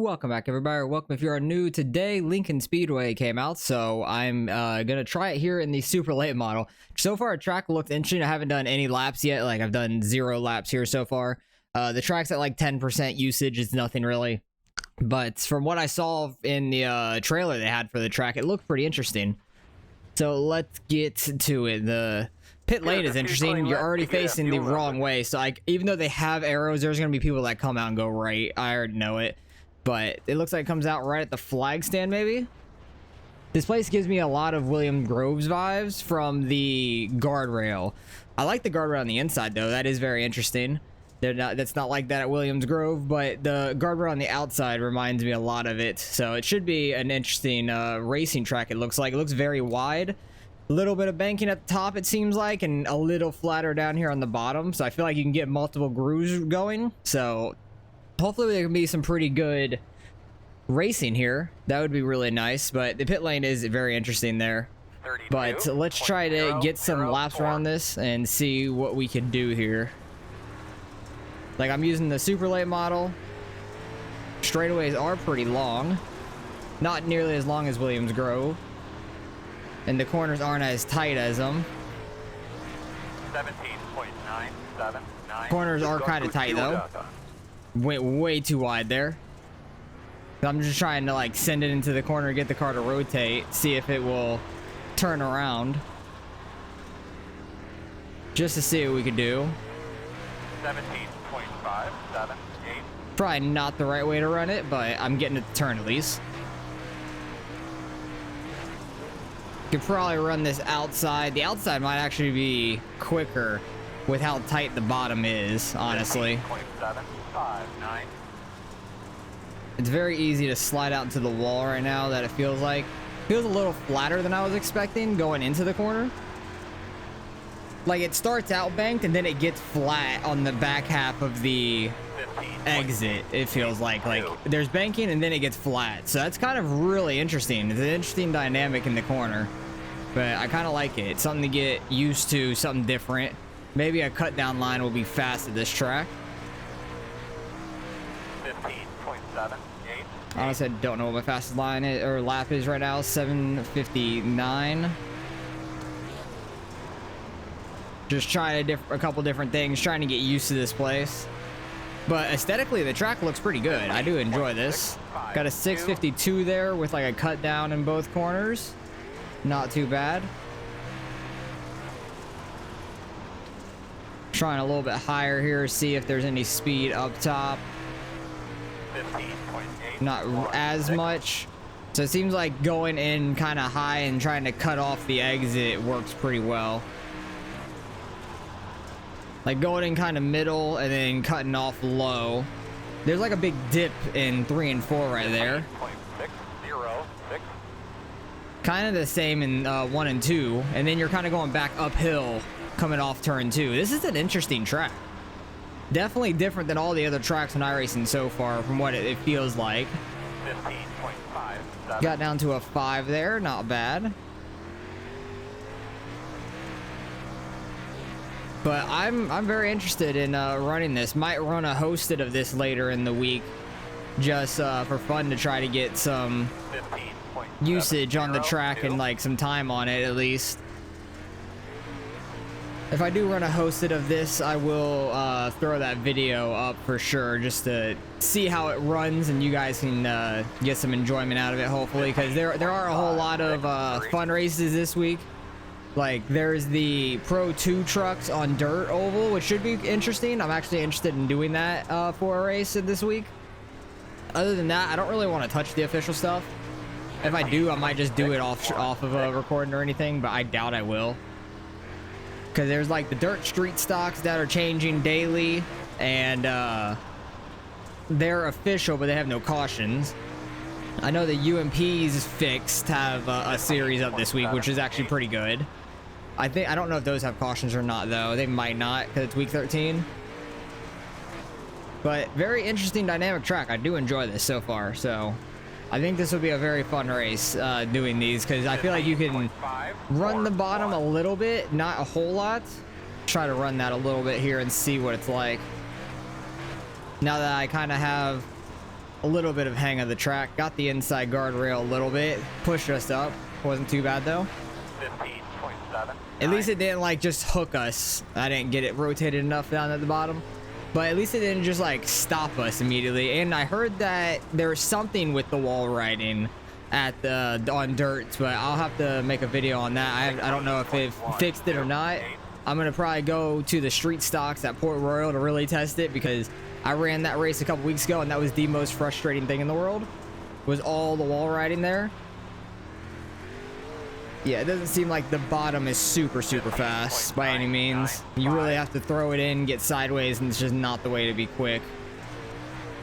Welcome back, everybody, or welcome if you are new. Today Lincoln Speedway came out, so I'm gonna try it here in the super late model. So far the track looked interesting. I haven't done any laps yet. Like, I've done 0 laps here so far. The track's at like 10% usage. It's nothing really, but from what I saw in the trailer they had for the track, it looked pretty interesting. So let's get to it. The pit lane is interesting. You're already facing the wrong way, so like, even though they have arrows, there's gonna be people that come out and go right. I already know it, but it looks like it comes out right at the flag stand. Maybe this place gives me a lot of William Groves vibes from the guardrail. I like the guardrail on the inside though. That is very interesting. That's not like that at Williams Grove, but the guardrail on the outside reminds me a lot of it. So it should be an interesting racing track. It looks very wide. A little bit of banking at the top, it seems like, and a little flatter down here on the bottom. So I feel like you can get multiple grooves going. So hopefully there can be some pretty good racing here. That would be really nice. But the pit lane is very interesting there. But let's try to get some laps around this and see what we can do here. Like, I'm using the super late model. Straightaways are pretty long. Not nearly as long as Williams Grove. And the corners aren't as tight as them. 17.979. Corners are kind of tight though. Went way too wide there. I'm just trying to like send it into the corner, get the car to rotate, see if it will turn around. Just to see what we could do. 17.578. Probably not the right way to run it, but I'm getting it to turn at least. Could probably run this outside. The outside might actually be quicker with how tight the bottom is, honestly. It's very easy to slide out into the wall right now, that it feels like. Feels a little flatter than I was expecting going into the corner. Like, it starts out banked and then it gets flat on the back half of the exit. It feels like there's banking and then it gets flat. So that's kind of really interesting. It's an interesting dynamic in the corner, but I kind of like it. It's something to get used to, something different. Maybe a cut down line will be fast at this track. 15.78. Honestly, I don't know what my fastest line is, or lap is right now. 7:59. Just trying a couple different things, trying to get used to this place. But aesthetically, the track looks pretty good. I do enjoy this. Got a 652 there with like a cut down in both corners. Not too bad. Trying a little bit higher here, see if there's any speed up top. Not as much. So it seems like going in kind of high and trying to cut off the exit works pretty well. Like going in kind of middle and then cutting off low. There's like a big dip in 3 and 4 right there. Kind of the same in 1 and 2. And then you're kind of going back uphill coming off turn 2. This is an interesting track. Definitely different than all the other tracks on iRacing so far from what it feels like. 15.5. Got down to a 5 there. Not bad. But I'm very interested in running this. Might run a hosted of this later in the week, just for fun, to try to get some usage on the track and like some time on it at least. If I do run a hosted of this, I will throw that video up for sure, just to see how it runs and you guys can get some enjoyment out of it, hopefully, because there are a whole lot of fun races this week. Like, there's the Pro 2 trucks on dirt oval, which should be interesting. I'm actually interested in doing that for a race this week. Other than that, I don't really want to touch the official stuff. If I do, I might just do it off of a recording or anything, but I doubt I will. Because there's like the dirt street stocks that are changing daily, and they're official, but they have no cautions. I know the UMPs fixed have a series up this week, which is actually pretty good. I don't know if those have cautions or not though. They might not, because it's week 13. But very interesting dynamic track. I do enjoy this so far, so I think this will be a very fun race doing these, because I feel like you can run the bottom a little bit, not a whole lot. Try to run that a little bit here and see what it's like. Now that I kind of have a little bit of hang of the track. Got the inside guardrail a little bit, pushed us up. Wasn't too bad though. 15.7. At least it didn't like just hook us. I didn't get it rotated enough down at the bottom, but at least it didn't just like stop us immediately. And I heard that there was something with the wall riding at the on dirts, but I'll have to make a video on that. I don't know if they've fixed it or not. I'm gonna probably go to the street stocks at Port Royal to really test it, because I ran that race a couple weeks ago and that was the most frustrating thing in the world, was all the wall riding there. Yeah, it doesn't seem like the bottom is super fast by any means. You really have to throw it in, get sideways, and it's just not the way to be quick.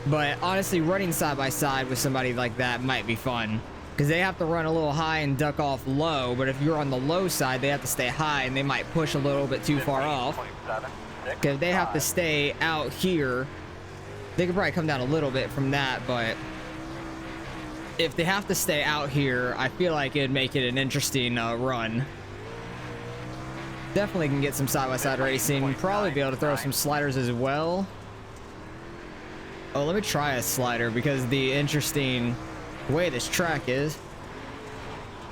But honestly, running side by side with somebody like that might be fun, because they have to run a little high and duck off low, but if you're on the low side, they have to stay high and they might push a little bit too far off. Because they have to stay out here. They could probably come down a little bit from that, but if they have to stay out here, I feel like it'd make it an interesting run. Definitely can get some side-by-side racing. Probably be able to throw some sliders as well. Oh, let me try a slider, because the interesting way this track is.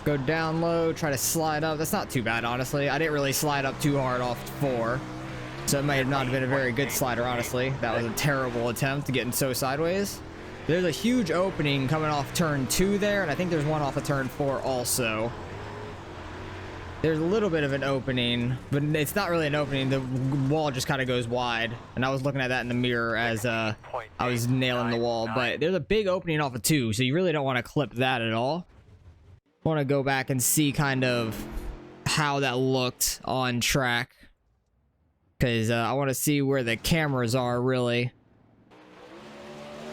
Go down low, try to slide up. That's not too bad, honestly. I didn't really slide up too hard off 4. So it might have not been a very good slider, honestly. That was a terrible attempt, getting so sideways. There's a huge opening coming off turn 2 there, and I think there's one off of turn 4 also. There's a little bit of an opening, but it's not really an opening. The wall just kind of goes wide, and I was looking at that in the mirror as I was nailing the wall. But there's a big opening off of 2, so you really don't want to clip that at all. I want to go back and see kind of how that looked on track, because I want to see where the cameras are, really.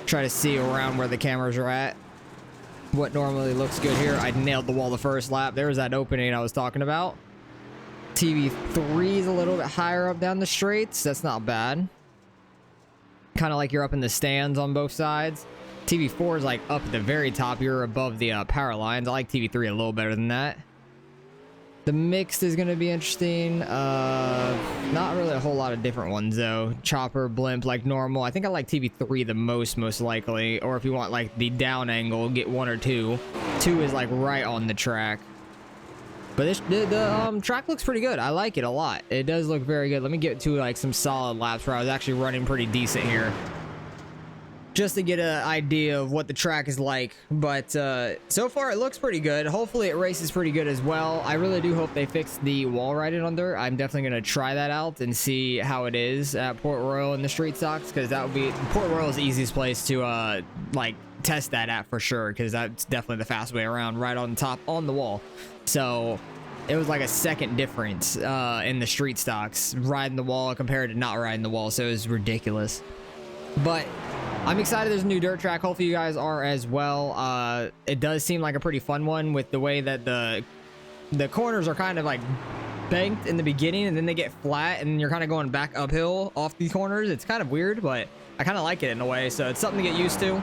Try to see around where the cameras are at. What normally looks good here. I nailed the wall the first lap. There was that opening I was talking about. TV3 is a little bit higher up down the straights. That's not bad. Kind of like you're up in the stands on both sides. TV4 is like up at the very top. You're above the power lines. I like TV3 a little better than that. The mixed is going to be interesting. Not really a whole lot of different ones though. Chopper, blimp, like normal. I think I like TV3 the most likely. Or if you want like the down angle, get 1 or 2. 2 is like right on the track. But the track looks pretty good. I like it a lot. It does look very good. Let me get to like some solid laps where I was actually running pretty decent here, just to get an idea of what the track is like. But so far it looks pretty good. Hopefully it races pretty good as well. I really do hope they fix the wall riding on dirt. I'm definitely going to try that out and see how it is at Port Royal in the street stocks, because that would be Port Royal's the easiest place to like test that at for sure, because that's definitely the fast way around, right on top on the wall. So it was like a second difference in the street stocks, riding the wall compared to not riding the wall. So it was ridiculous. But I'm excited there's a new dirt track. Hopefully you guys are as well. It does seem like a pretty fun one, with the way that the corners are kind of like banked in the beginning and then they get flat and you're kind of going back uphill off the corners. It's kind of weird, but I kind of like it in a way. So it's something to get used to.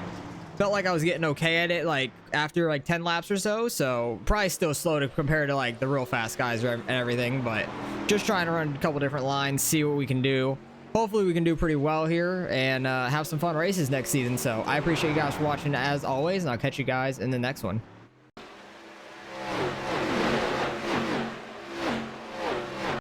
Felt like I was getting okay at it like after like 10 laps or so. So probably still slow to compare to like the real fast guys and everything, but just trying to run a couple different lines, see what we can do. Hopefully we can do pretty well here and have some fun races next season. So I appreciate you guys for watching as always, and I'll catch you guys in the next one.